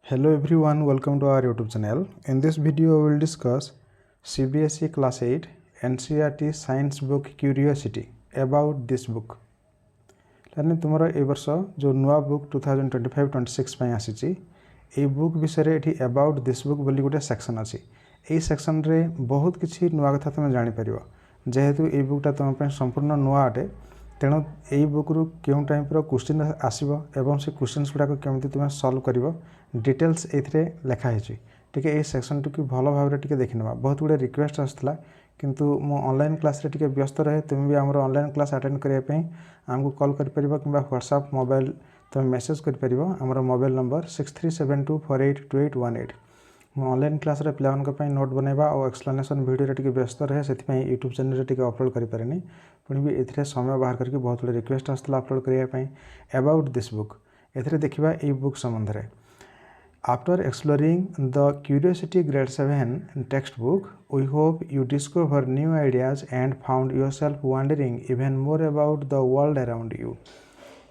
Hello everyone, welcome to our YouTube channel. In this video, we will discuss CBSE Class 8 NCERT Science Book Curiosity about this book. लाने तुमरा ए वर्ष जो नुआ book 2025-26 ପାଇଁ ଆସିଛି a book विषय एठी अबाउट दिस बुक बोली गोटे सेक्शन अछि ए सेक्शन रे बहुत किछि नुआ कथा तुम जानि परिबो जेहेतु ए बुकटा तुम ପାଇଁ संपूर्ण नुआ अटे तेणु यही बुक रु क्यों टाइप क्वेश्चन आसो एवं से क्वेश्चंस गुड़ाक केमती तुम सॉल्व कर डिटेल्स ये लिखाई टी ए सेक्शन टी भल भाव टे देखने बहुत गुड़े रिक्वेस्ट आसाला किंतु मो ऑनलाइन क्लास रे टिके व्यस्त रहे तुम भी आम ऑनलाइन क्लास अटेंड करने आमको कॉल कर कि व्हाट्सएप मोबाइल तुम मेसेज कर आमर मोबाइल नंबर 6372482818 मो ऑनलाइन क्लास रे पे नोट बनवा और एक्सप्लेनेशन वीडियो रे व्यस्त रहे से यूट्यूब चैनल रे अपलोड करें पुणी भी ए समय बाहर करके बहुत गुड़े रिक्वेस्ट आसाला अपलोड करने अबाउट दिस बुक ए देखा ये बुक संबंध में after exploring the curiosity grade 7 textbook we hope you discover new ideas and found yourself wondering even more about the world around you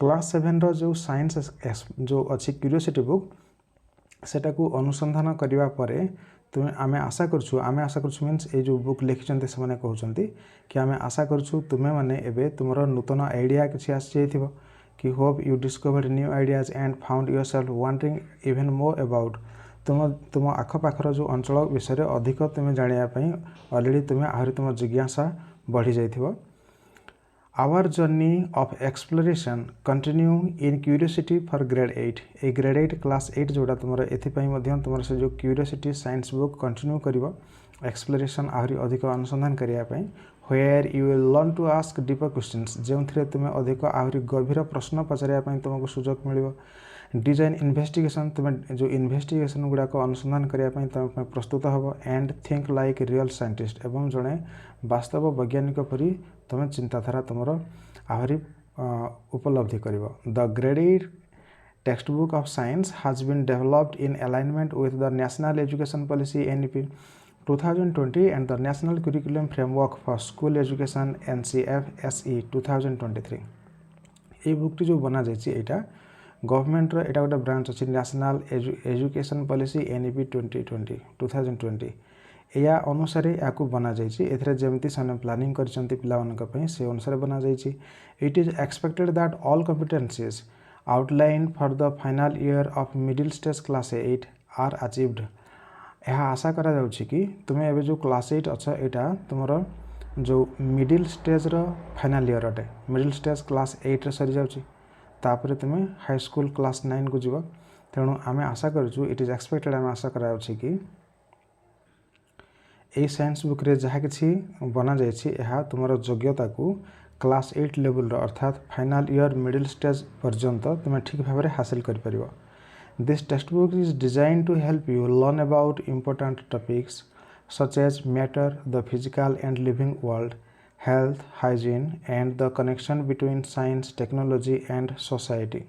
class 7 रो जो science जो अच्छी क्यूरियोसिटी बुक सेटा को अनुसंधान करने पर तुम आम आशा करूँ मीन्स ये जो बुक लिखिं से कहते कि आम आशा करूँ तुम्हें मैंने एबे तुम नूतन आइडिया किसी आसी कि hope you discover new ideas and found yourself wondering even more about तुम आखपाखर जो अंचल विषय अधिक तुम जानापी अलरेडी तुम्हें आहरी तुम जिज्ञासा बढ़ी जाइथिबो our journey of exploration continue in curiosity for grade 8 ए ग्रेड 8 क्लास 8 जोड़ा तुम तुम से जो क्यूरियोसिटी साइंस बुक कंटिन्यू कर एक्सप्लोरेशन आहरी अधिक अनुसंधान करने where you will learn to ask deeper questions जो थे तुम अधिक आहरी गभीर प्रश्न पचारे तुमको सुजोग मिल डिजाइन इन्वेस्टिगेशन तुम जो इन्वेस्टिगेशन गुड़ाक अनुसंधान करने तुम प्रस्तुत हम and think like real scientist एवं जड़े वास्तव वैज्ञानिक परी तुम चिंताधारा तुम आहरी उपलब्धि कर the grade textbook of science has been developed in alignment with the national education policy NEP 2020 and the National Curriculum Framework for School Education NCFSE 2023 ये बुकटी जो बना जाइए गवर्नमेंट एटा गोटे ब्रांच अच्छी नेशनल एजुकेशन पॉलिसी NEP 2020 या अनुसार या बना जाइए जमी से प्लानिंग कर से अनुसार बना जाइए it is expected that all competencies outline for the final year of middle stage class 8 are achieved यह आशा करा जाउछि कि तुम्हें एबे जो क्लास 8 अच्छा यहाँ तुम जो मिडिल स्टेज रो फाइनल ईयर अटे मिडिल स्टेज क्लास 8 रे सरी जाउछि तापर तुम्हें हाई स्कूल क्लास 9 को जीव तेणु आम आशा करूँ इट इज एक्सपेक्टेड आम आशा करा जाउछि कि ए साइंस बुक रे जहाँ किसी बना जाइए तुम योग्यता को क्लास 8 लेवल अर्थात फाइनल ईयर मिडिल स्टेज पर्यंत तुम्हें ठीक भाव में हासिल कर This textbook is designed to help you learn about important topics such as matter, the physical and living world, health, hygiene, and the connection between science, technology, and society.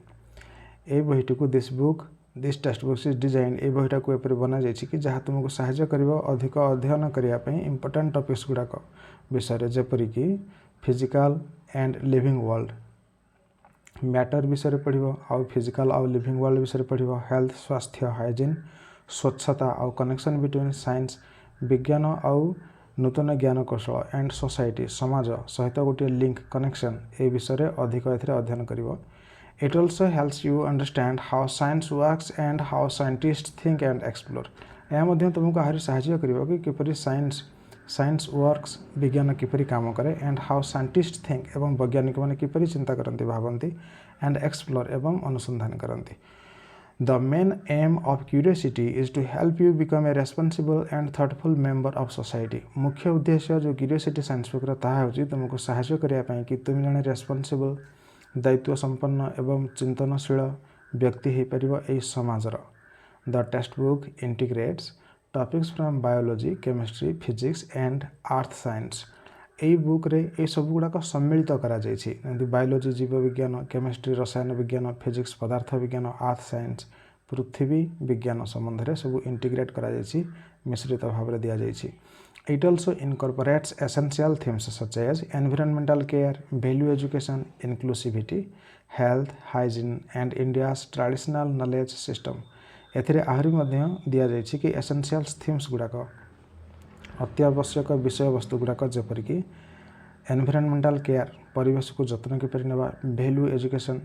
ए बहीटी को this textbook is design ए बहीटा को एपरि बना जाइए कि जहाँ तुमको सहायता कर अधिक अध्ययन करने इंपोर्टेंट टॉपिक्स गुड़ाक विषय जेपरिक physical and living world matter विषय पढ़ो आउ फिजिकल आउ लिविंग वर्ल्ड विषय पढ़ो हेल्थ स्वास्थ्य हाइजीन स्वच्छता आउ कनेक्शन बिटवीन साइंस विज्ञान आउ नूतन ज्ञान कौशल एंड सोसाइटी समाज सहित गोटे लिंक कनेक्शन ए विषय अधिक अध्ययन कर it also helps you understand how science works and how scientist think and explore यह तुमको आहरी साहाय्य कर कि किपरि साइंस वर्क्स विज्ञान किपरि काम करे एंड हाउ साइंटिस्ट थिंक एवं वैज्ञानिक मैंने किपरि चिंता करती भावती एंड एक्सप्लोर एवं अनुसंधान करती the main aim of curiosity is to help you become a responsible and thoughtful member of society मुख्य उद्देश्य जो क्यूरियोसिटी साइंस बुक ताकि तुमको साहाय्य करने कि तुम जड़े रेस्पॉन्सिबल दायित्व संपन्न एवं चिंतनशील व्यक्ति हो पार यही समाजर the textbook integrates topics from biology chemistry physics and earth science यही बुक रे ये सब गुड़ाक सम्मिलित करा जाइए बायोलॉजी जीव विज्ञान केमिस्ट्री रसायन विज्ञान फिजिक्स पदार्थ विज्ञान अर्थ साइंस पृथ्वी विज्ञान संबंध में सब इंटीग्रेट करा जाइए मिश्रित भाव में दि जाइए it also incorporates essential themes such as environmental care value education inclusivity health hygiene and India's traditional knowledge system एथिरे आहरी मध्य दिया जायछि कि एसेंशियल्स थीम्स गुड़ाक अत्यावश्यक विषय वस्तु गुड़ाक जेपरिक एनवायरनमेंटल केयर परिवेश को जतन किपर नेबा value education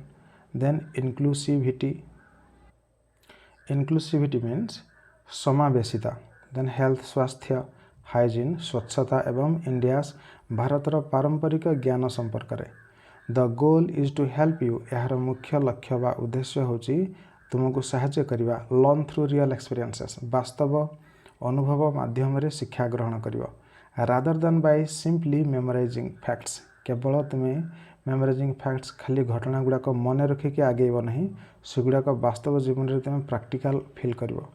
then inclusivity means समावेशिता देन हेल्थ स्वास्थ्य हाइजीन स्वच्छता एवं इंडियास भारतर पारंपरिक ज्ञान संपर्क रे the goal is to help you यार मुख्य लक्ष्य बा उद्देश्य होची तुमको सहायता करिवा लर्न थ्रू रियल एक्सपीरियंसेस वास्तव अनुभव माध्यम रे शिक्षा ग्रहण करिवो rather than by simply memorising facts केवल तुम्हें मेमोराइजिंग फैक्ट्स खाली घटना गुड़ाक मन रखिकी आगेब नहीं सेगुड़ाक वास्तव जीवन में तुम प्रैक्टिकल फील करिवो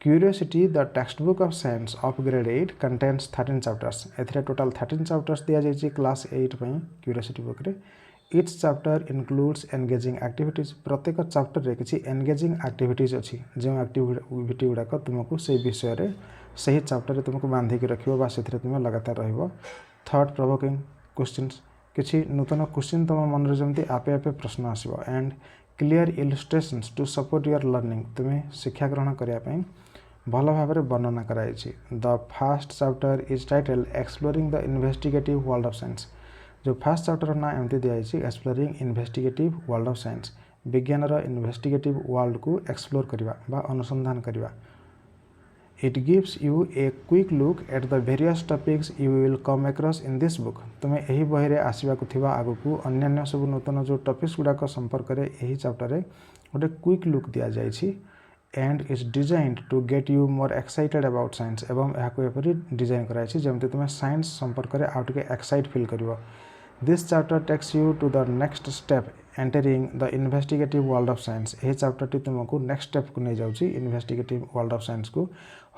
curiosity the textbook of science of grade 8 contains 13 chapters एथिरे टोटल 13 चैप्टर्स दिया जायछि क्लास 8 पई क्यूरियोसिटी बुक रे each chapter includes engaging activities प्रत्येक चैप्टर रे किछि एंगेजिंग एक्टिविटीज अछि जो एक्टिविटी गुड़ाक तुमको से विषय रे सही चैप्टर रे तुमको बांधिकी रखिबो बा सेथिरे तुम लगातार रहिबो थॉट प्रोवोकिंग क्वेश्चंस किछि नूतन क्वेश्चन तुम मन रे जमती आपे आपे प्रश्न आसीबो and clear illustrations to support your learning तुम्हें शिक्षा ग्रहण करिया पई भल भाव वर्णना कराई the first chapter is title exploring the investigative world of science जो फास्ट चैप्टर ना एमती दिखाई exploring investigative world of science विज्ञान इन्वेस्टिगेटिव वर्ल्ड को एक्सप्लोर करवा बा अनुसंधान करवा it gives you a quick look at the various topics you will come across in this book तुम्हें यही बही रे आसवाक आग को अन्य सब नूतन जो टॉपिक्स गुड़ाक संपर्क में यही चैप्टर गोटे क्विक लुक दि जाइए and is designed to get you more excited about science एवं यहाँ एपरी डिजाइन कराई जमती तुम्हें साइंस संपर्क में आउ टे एक्साइट फील कर this chapter takes you to the next step entering the investigative world of science यही चैप्टर तुमको नेक्स्ट स्टेप को नहीं जाऊँगी इन्वेस्टिगेटिव वर्ल्ड ऑफ साइंस को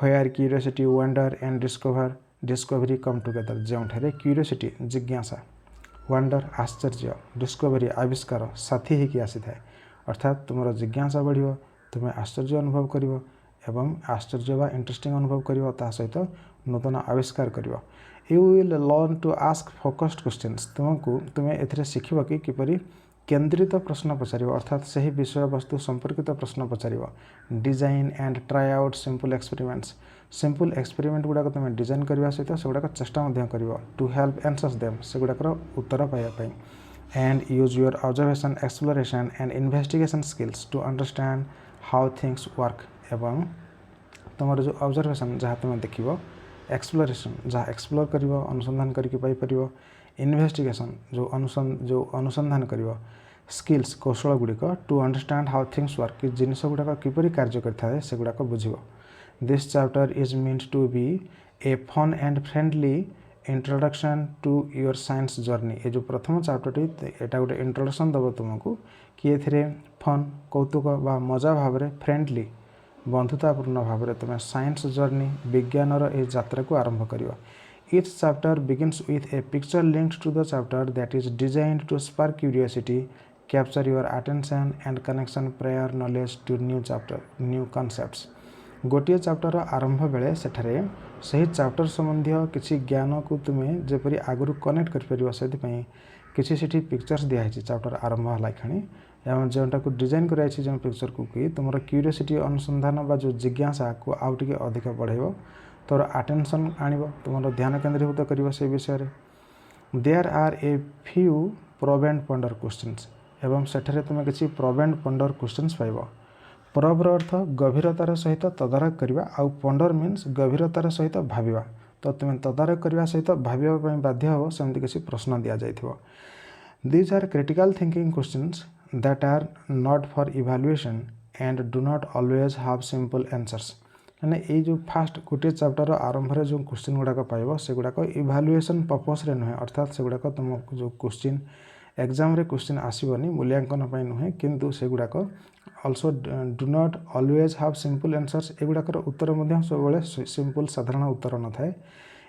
where curiosity wonder and discovery come together जो क्यूरियोसिटी जिज्ञासा wonder आश्चर्य डिस्कवरी आविष्कार साथी होगी आसी थाए अर्थात तुम जिज्ञासा बढ़ तुम्हें आश्चर्य अनुभव कर एवं आश्चर्य बा इंटरेस्टिंग अनुभव कर सहित नूतन आविष्कार कर you will learn to ask focused questions तुमको तुम्हें एथिरे शिखिब कि किपरि केंद्रित प्रश्न पचार अर्थात सही विषय वस्तु संपर्कित प्रश्न पचार design and try out simple experiment गुड़ाक तुम्हें डिजाइन करने सहित से गुड़ाक चेष्टा कर टू हेल्प आंसर्स देम से गुड़ाकर उत्तर पाइबापी and use your observation exploration and investigation skills to understand how things work एवं तुम जो ऑब्जर्वेशन जहाँ तुम देख एक्सप्लोरेशन जहाँ एक्सप्लोर कर अनुसंधान करपर इन्वेस्टिगेशन जो अनुसंधान कर स्किल्स कौशल गुड़िक to understand how things work कि जिनस गुड़ाक किपरि कार्य करता से गुड़ाक बुझ this chapter is meant to be a fun and friendly introduction to your science journey ये जो प्रथम चैप्टर यहाँ गोटे इंट्रोडक्शन दब तुमको कि ए फन कौतुक बा मजा भाव में फ्रेंडली बंधुतापूर्ण भाव में तुम साइंस जर्नी विज्ञान यात्रा को आरंभ कर each chapter begins with a picture linked to the chapter that is designed to spark curiosity capture your attention and connection prior knowledge to new concepts गोटे चैप्टर आरंभ बेले सेठारे सही चैप्टर संबंधी किसी ज्ञान को तुम्हें जपरी आगु कनेक्ट कर किसी सेठी पिक्चर्स दिखाई चैप्टर आरंभ है क्षणी एवं जोटा को डिजाइन कराई जो पिक्चर को कि तुम क्यूरियोसिटी अनुसंधान बा जो जिज्ञासा को आउ टे अधिक बढ़ेब तोर अटेंशन आण तुम ध्यान केन्द्रीभूत कर से विषय there are a few probe and ponder questions एवं सेठारे तुम किसी प्रोब एंड पंडर क्वेश्चंस पाइब प्रोबर अर्थ गभीरतार सहित तदारख करवा आउ पंडर मीन्स गभीरतार सहित भाविबा तो तुम्हें तदारख करने सहित भाविबा बाध्य हो सेमती किसी प्रश्न दि जाइथिबो these are critical thinking questions that are not for evaluation and do not always have simple answers मैंने ये जो फास्ट गोटे चैप्टर आरंभ में जो क्वेश्चन गुड़ाक पाइब से गुड़ाक इवैल्यूएशन पर्पस रे नुहे अर्थात से गुड़ाक तुम जो क्वेश्चन एग्जाम रे क्वेश्चन आसबनी मूल्यांकन नुहे किंतु से गुड़ाक also do not always have simple answers एगुड़ाकर उत्तर सब सिंपल साधारण उत्तर न थाए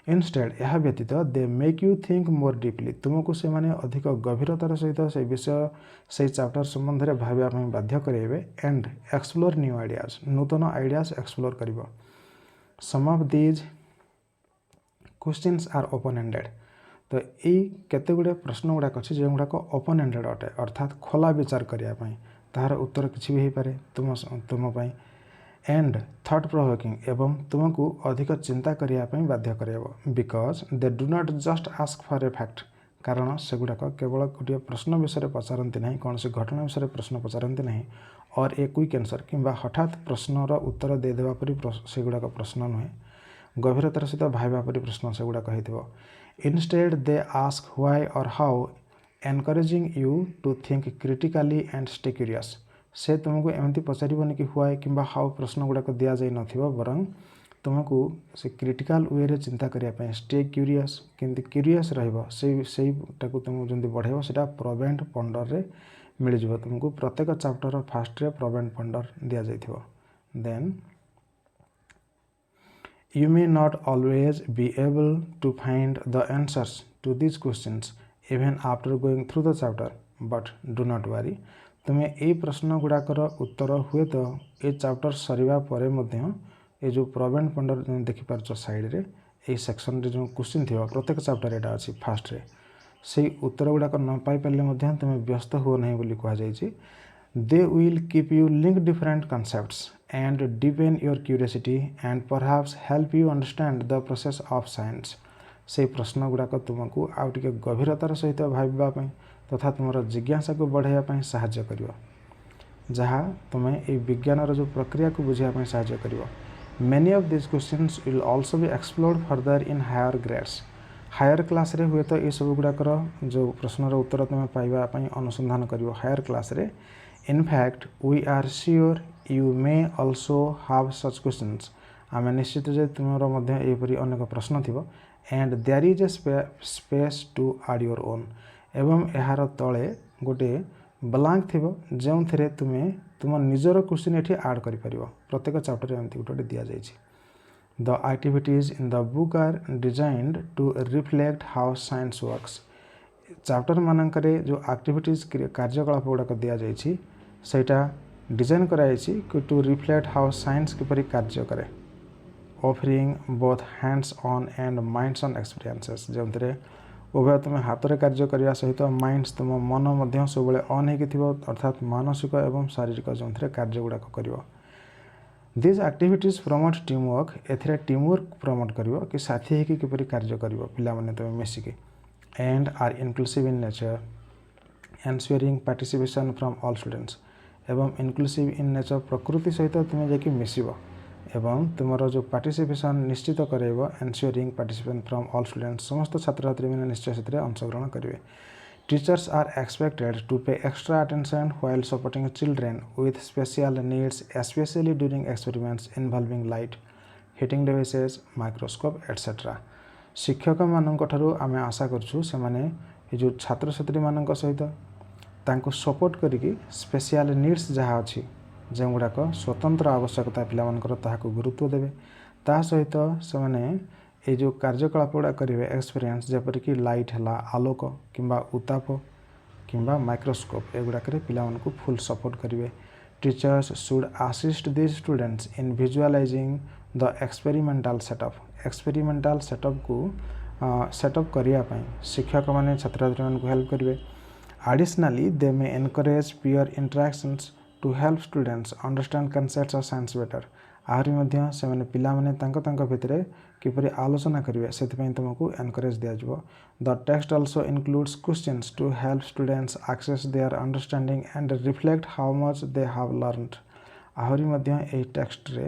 इनस्टेड यह व्यतीत they make you think more deeply तुमको से माने अधिक गभीरतार सहित से विषय से चैप्टर संबंध में भाविबा बाध्य करेबे एंड एक्सप्लोर न्यू आइडियाज नूतन आइडियाज एक्सप्लोर करिवो some of these questions are open ended तो यही केते गुड़े प्रश्न गुड़ाक अच्छे जो गुड़ाक ओपन एंडेड अटे अर्थात खोला विचार करने तार उत्तर किसी भी हो पारे तुम एंड थॉट प्रोवोकिंग एवं तुमको अधिक चिंता करने बाध्य करेब because they do not just ask for a fact कारण सेगुड़ाक केवल गोटे प्रश्न विषय पचारती ना कौन से घटना विषय प्रश्न पचारती ना और ए क्विक आंसर किंबा हठात प्रश्नर उत्तर देदेवा परी सेगुड़ाक प्रश्न नुहे गभीरतार सहित भाइबा परी प्रश्न सेगुड़ाक होइथिबो instead they ask why or how encouraging you to think critically and stay curious से तुमको एमती पचारबनी कि व्हाई किंबा हाउ प्रश्न गुड़ाक दि जाई नथिबो बरं तुमको से क्रिटिकल वे रे चिंता करिया स्टे क्यूरियस किंतु क्यूरियस रहइबो सेटाक तुमको जल्दी बढ़ेबो सेटा प्रोबेंट पंडर रे मिल जिवो तुमको प्रत्येक चैप्टर फास्ट रे प्रोबेंट पंडर दिया जाइथिबो then you may not always be able to find the answers to these questions even after going through the chapter but do not worry तुम्हें ये प्रश्न गुड़ाकर उत्तर हुए तो ये चैप्टर सरीबा परे मध्य ये जो प्रोबेंट पंडर देखिपार साइड रे ये सेक्शन रे जो क्वेश्चन थी प्रत्येक चैप्टर एटा अच्छी फास्ट रे से उत्तर गुड़ाक न पाई पारे तुम्हें व्यस्त हो नहीं बोली कहा जाइए they will keep you link different concepts and deepen your curiosity and perhaps help you understand the process of science से प्रश्न गुड़ाक तुमको आउ टिके गभीरतार सहित भाबा तथा तुम जिज्ञासा को बढ़ाइया साहाय्य करिवो जहाँ तुम्हें ये विज्ञान जो प्रक्रिया को बुझाइया साहाय्य करिवो many of this questions will also be explored further in higher grades higher class रे हुए तो ये सब गुड़ाकर जो प्रश्नर उत्तर तुम्हें पाइबा अनुसंधान करिवो हायर क्लास रे In fact, we are sure you may also have such questions. आम निश्चित जे तुमर मध्य एपरी अनेक प्रश्न थिबो and there is a space to add your own. एवं एहार तले गोटे ब्लांक थिबो जेउ थरे तुमे तुम निजर क्वेश्चन एठी ऐड करि परिबो प्रत्येक चैप्टर रे एमति गोटे दिया जाइछि The activities in the book are designed to reflect how science works. Chapter मानकरे जो एक्टिविटीज कार्यकलाप गुड़ाक दि जाइछि सेटा डिजाइन कराइछि टू रिफ्लेक्ट हाउ साइंस किपरि कार्य करे offering both hands on and minds on experiences जो उभय तुम हाथ में कार्य करने सहित माइंड्स तुम मन मध्य सब ऑन हो अर्थात मानसिक एवं शारीरिक जो कार्य गुड़ाक कर this activities promote team work एथिरे टीम वर्क प्रमोट कर कि साथी होकर किपरि कार्य कर पिलाने तुम मिसिकी and are inclusive in nature ensuring participation from all students एवं इनक्लूसिव इन नेचर प्रकृति सहित तुम्हें जाकि मिसिब एवं तुम जो पार्टिसिपेशन निश्चित करेब ensuring participation from all students समस्त छात्र छात्री मैंने निश्चय से अंशग्रहण करेंगे टीचर्स आर एक्सपेक्टेड टू पे extra attention while supporting children with special needs specially during experiments involving light heating devices microscope etcetera शिक्षक मान आम आशा करूँ से जो छात्र छात्री मान सहित तांको सपोर्ट करिकी स्पेशल नीड्स जहाँ अच्छी जो गुड़ाक स्वतंत्र आवश्यकता पिलामानकर ताहाको गुरुत्व देवे ता सहित से माने ये जो कार्यकलाप गुड़ा करेंगे एक्सपीरियंस जपरिक लाइट है आलोक किंबा उताप किंबा माइक्रोस्कोप एगुड़ाक पिलामानकु फुल सपोर्ट करेंगे teachers should assist this students in visualising the experimental setup को सेटअप करने शिक्षक मैंने छात्र छात्री मानकु हेल्प करेंगे Additionally, they may encourage peer interactions to help students understand concepts of science better. आहरी मध्य से माने पिला माने तांको भितरे किपरि आलोचना करिवे सेति तुमको एनकरेज दिया जिवो the text also includes questions to help students access their understanding and reflect how much they have learned आहरी मध्य एही टेक्स्ट रे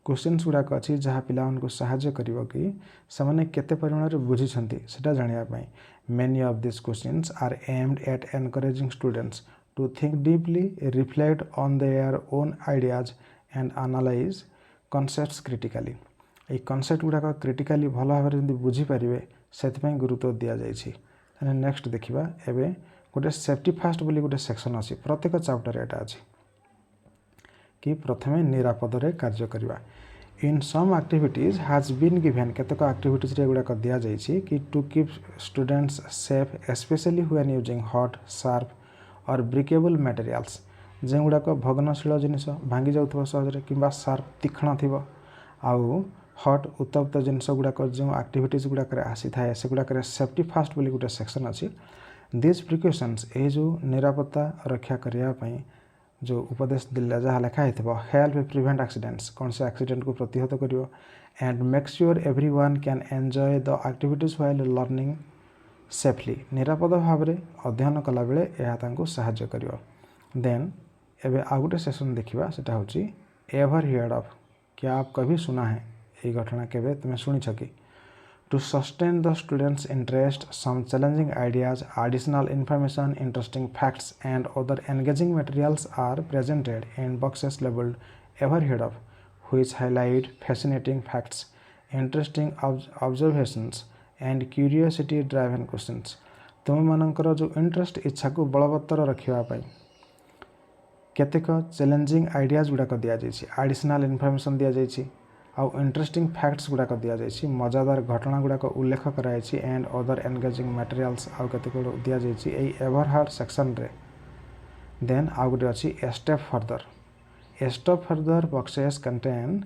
क्वेश्चंस गुड़ाक अच्छी जहाँ पिला साहाय्य करिवो कि से केते परिमाण रे बुझिछंती सेटा जानिया पई Many of these questions are aimed at encouraging students to think deeply, reflect on their own ideas and analyze concepts critically. ये concept गुड़ाक क्रिटिकाली भल भाव में बुझीपारे से गुरुत्व दि जाइए नेक्स्ट देखा एवं गोटे सेफ्टी फास्ट बोली गोटे सेक्शन अच्छी प्रत्येक चैप्टर एटा अच्छी कि प्रथम निरापद कार्य करवा in some activities has been given केतक एक्टिविटीज गुड़ाक दि जाइए कि to keep students safe specially when using hot sharp और ब्रेकेबल मटेरियल्स जो गुड़ाक भग्नशील जिनिस भांगी जाउथबो सहजरे किंबा शार्प तीक्ष्ण थिबो आउ हट उत्तप्त जिनिस गुड़ाक जो एक्टिविटीज गुड़ाक आसी थाए से गुड़ाक सेफ्टी फास्ट बोली गोटे सेक्शन अच्छी दिस प्रिकॉशंस ये जो निरापत्ता रक्षा करने जो उपदेश दिल्ला जहाँ लिखा है हेल्प प्रिवेंट एक्सीडेंट्स कौन से एक्सीडेंट को प्रतिहत करियो and make sure everyone can enjoy the activities while learning safely निरापद भाव में अध्ययन कला बेले यह तांको सहाय्य करियो। देन एबे आ गोटे सेशन देखिबा सेटा होची एवर हियर्ड ऑफ क्या आप कभी सुना है ये घटना केबे तुम शुणी कि to sustain the students interest some challenging ideas additional information interesting facts and other engaging materials are presented in boxes labelled ever heard of which highlight fascinating facts interesting observations and curiosity driven questions तुम मानकर जो interest इच्छा को बलवत्तर रखापी केतेक challenging ideas गुड़ाक दि जाइए additional information दि जाइए आउ इंटरेस्टिंग फैक्ट्स गुड़ाक दि जाइए मजादार घटना गुड़ाक उल्लेख कराई एंड अदर एंगेजिंग मटेरियल्स आउ केतेक दि जाइए एवर हार्ड सेक्शन रे। देन आउ गोटे अच्छी a step further boxes contain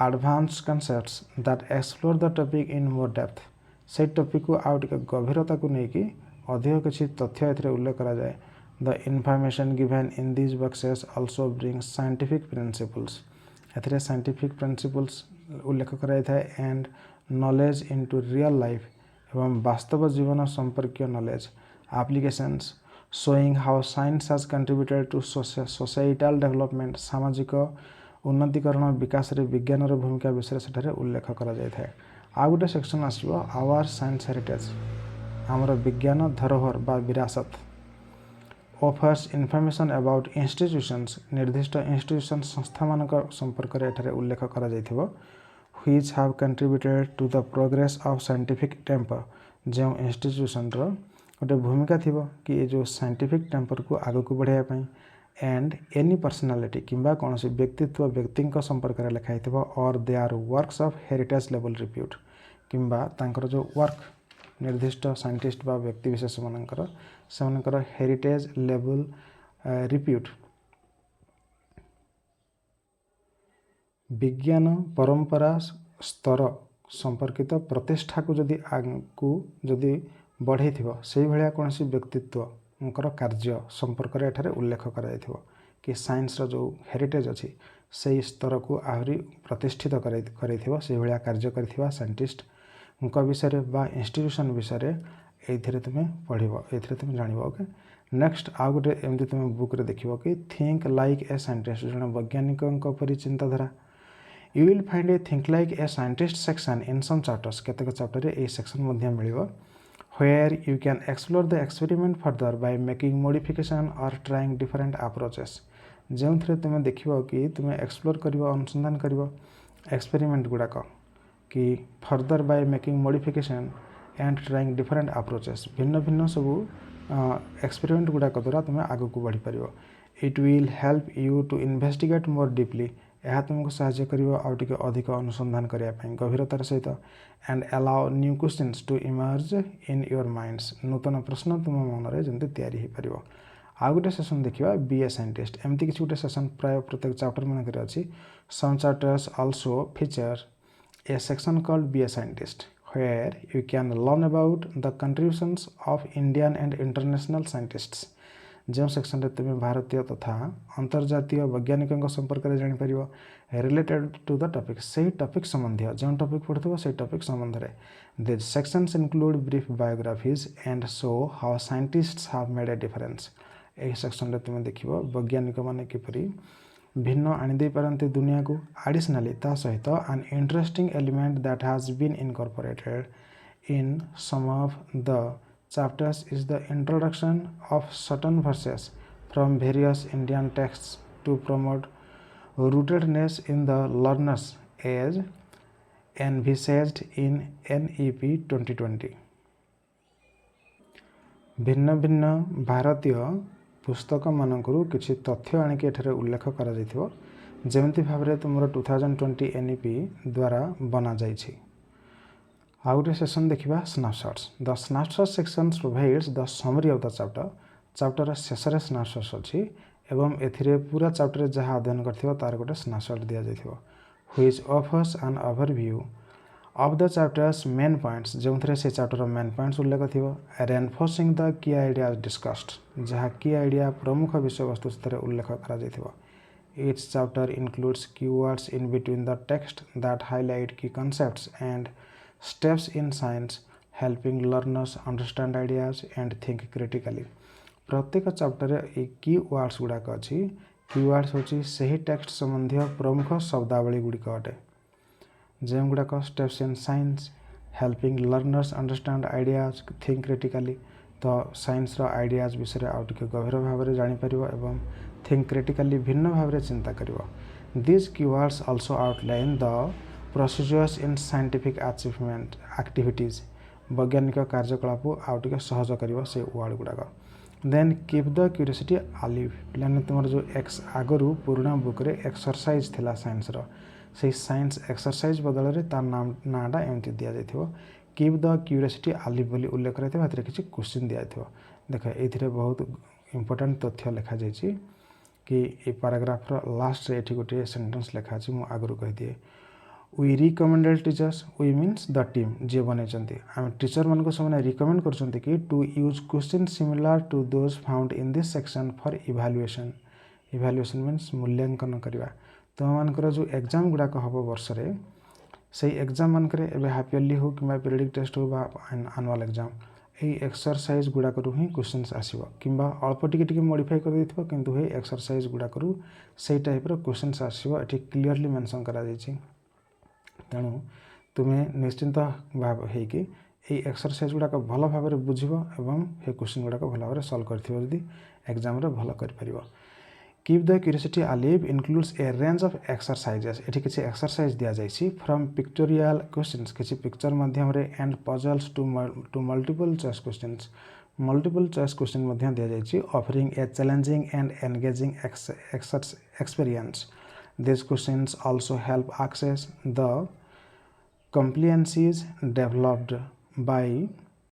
advance concepts that explore the topic in more depth से टॉपिक को आउ टिके गभीरता को लेकिन अधिक किसी तथ्य ए उल्लेख करा जाए। The information given in these boxes also brings scientific principles एथिरे scientific principles उल्लेख कराई थाए and knowledge into real life एवं वास्तव जीवन संपर्क knowledge applications showing how science has contributed to societal development सामाजिक उन्नतिकरण विकास रे विज्ञान भूमिका विषय से उल्लेख करा जाय थाए। आ गोटे सेक्शन आसो आवर साइंस हेरिटेज आमर विज्ञान धरोहर बा विरासत ऑफर्स इनफॉरमेशन अबाउट इंस्टीट्यूशंस निर्दिष्ट इंस्टीट्यूशन संस्था मान संपर्क में उल्लेख करा जाइथिबो which have contributed to the progress of scientific temper जो इंस्टीट्यूशन रो गोटे भूमिका थिबो कि ये जो साइंटिफिक टेम्पर को आग को बढ़ाया पई एंड एनी पर्सनालिटी किंबा कौन से व्यक्तित्व व्यक्ति संपर्क में लिखाई थिबो और they are works of heritage level repute किंबा तांकर जो वर्क निर्दिष्ट साइंटिस्ट बा व्यक्ति विशेष मानकर हेरिटेज लेवल रिप्यूट विज्ञान परंपरा स्तर संपर्कित प्रतिष्ठा को जदि आगु जदि बढ़े से भाया कौन सी व्यक्तित्व कार्य संपर्क में एठारे उल्लेख करा कि साइंस जो हेरिटेज अच्छी से स्तर को आहरी प्रतिष्ठित कर कार्य कर साइंटिस्ट विषय बा इंस्टीट्यूशन विषय ये तुम पढ़ ये तुम जान। ओके नेक्स्ट आउ गोटे एमती तुम बुक रे देखिबो कि थिंक लाइक ए साइंटिस्ट जन वैज्ञानिक परि चिंताधारा you will find a think like a scientist section in some chapters केतेक चैप्टर रे ए सेक्शन मध्य मिलिबो where you can explore the experiment further by making modification or trying different approaches जो थे तुम देखिबो कि तुम एक्सप्लोर करिवो अनुसंधान करिवो एक्सपेरिमेंट गुड़ाक कि further by making modification and trying different approaches भिन्न भिन्न सबू एक्सपेरिमेंट गुड़ाक द्वारा तुम आग को बढ़ी पार। It will help you to investigate more deeply यह तुमको साहाय्य करिवो आउ टिके अधिक अनुसंधान करने गभीरतार सहित and allow new questions to emerge in your minds नूतन प्रश्न तुम मन में जमी तैयारी हो पार। आउ गोटे सेसन देखा बी ए साइंटिस्ट एमती किसी गोटे सेसन प्राय प्रत्येक चैप्टर मानक अच्छी some chapters also feature a section called be a scientist where you can learn about the contributions of Indian and international scientists जो सेक्शन तुम भारतीय तथा अंतर्जातीय वैज्ञानिकों संपर्क में जापर रिलेटेड टू द टॉपिक से टॉपिक संबंधी जो टॉपिक पढ़ुव से टॉपिक संबंध में this sections include brief biographies and show how scientists have made a difference यही सेक्शन तुम देख वैज्ञानिक माने किपरि भिन्न आनी पारती दुनिया को एडिशनली ता सहित an interesting element that has been incorporated in some of the chapters is the introduction of certain verses from various Indian texts to promote rootedness in the learners as envisaged in NEP 2020 भिन्न भिन्न भारतीय पुस्तक मानकरू किछि तथ्य आनिक एठारे उल्लेख करा जाइथिबो जेमति भाबरे तुमरो 2020 NEP द्वारा बना जाइछि। आउ गोटे सेक्शन देखा snapshots the snapshot section provides the summary of the chapter शेष में स्नैपशॉट्स अच्छी एवं एथिरे पूरा चैप्टर जहाँ अध्ययन कर तार गोटे स्नैपशॉट दि जाइथिबो which offers an overview of the chapter's main points जो थे से चैप्टर मेन पॉइंट्स उल्लेख थी reinforcing the key idea discussed जहाँ की आइडिया प्रमुख विषय वस्तु से उल्लेख कर each chapter includes keywords in between the text that highlight key concepts and steps in science helping learners understand ideas and think critically प्रत्येक चैप्टर ये की वर्ड्स गुड़ाक अच्छी की वर्ड्स हूँ से टेक्स्ट संबंधी प्रमुख शब्दावली गुड़िक अटे जो गुड़ाक steps in science helping learners understand ideas think critically तो साइंस आइडियाज विषय आउ टे गभीर भाव में जापर एवं थिंक क्रिटिकली भिन्न भाव में चिंता कर this keywords also outline the procedures in scientific achievement activities वैज्ञानिक कार्यकलाप आउ टे सहज कर से वर्ड गुड़ाक then keep the curiosity alive पे तुम जो आगु पुराना बुक रे एक्सरसाइज थिला साइंस से साइंस एक्सरसाइज बदल में तार नाटा एमती दि जाइए कीप द क्यूरियोसिटी अलिव बोली उल्लेख कर किसी क्वेश्चन दि जाइए देख ये बहुत इंपोर्टेंट तथ्य लिखा जाइए कि ये पैराग्राफ्र लास्ट ये गोटे सेंटेंस लिखा मुझे आगु कहीदिए we recommended teachers we means the team जी बनई आम टीचर मानक से रिकमेंड कर to use question similar to those found in this section for evaluation evaluation means मूल्यांकन करवा तुम मानकर जो एग्जाम गुड़ाक हम वर्ष से एग्जाम मानक हाफ इयरली हो कि पीरियडिक टेस्ट हो आनुआल एग्जाम यही एक्सरसाइज गुड़ाक ही क्वेश्चंस आसो कि अल्प टिके मॉडिफाई कर देथिबो किंतु हे एक्सरसाइज गुड़ाक से टाइप क्वेश्चंस आसो ये क्लीयरली मेंशन करा जायछि तेणु तुम्हें निश्चिंत भाव होगी ये एक्सरसाइज गुड़ाक भल भाव में बुझ एवं हे क्वेश्चन गुड़ाक भल भाव सॉल्व कर एग्जाम भल कर keep the curiosity alive includes a range of exercises ये किसी एक्सरसाइज दि जाइए फ्रॉम पिक्टोरियल क्वेश्चंस किसी पिक्चर माध्यम and puzzles to multiple choice questions multiple choice question दि जाइए offering a challenging and engaging experience this questions also help access the competencies developed by